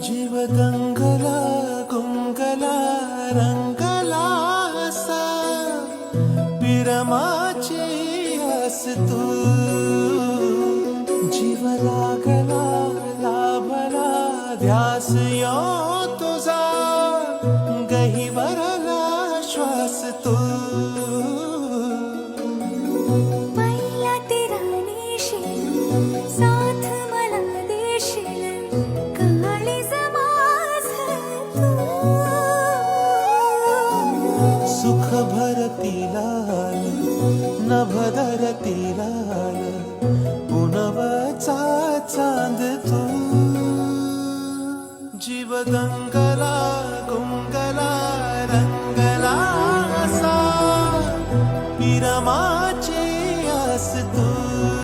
जीव दंगला गुंगला रंगला असा विरमाची आस तू जीव लागला लाभला ध्यास यो तुझा गहिवरला श्वास तू पहिला तेरा नेशील साथ मला देशील काळीज माझं तू सुख भरतीला नभ धरतीला पुनवचा चांद तू जीव दंगला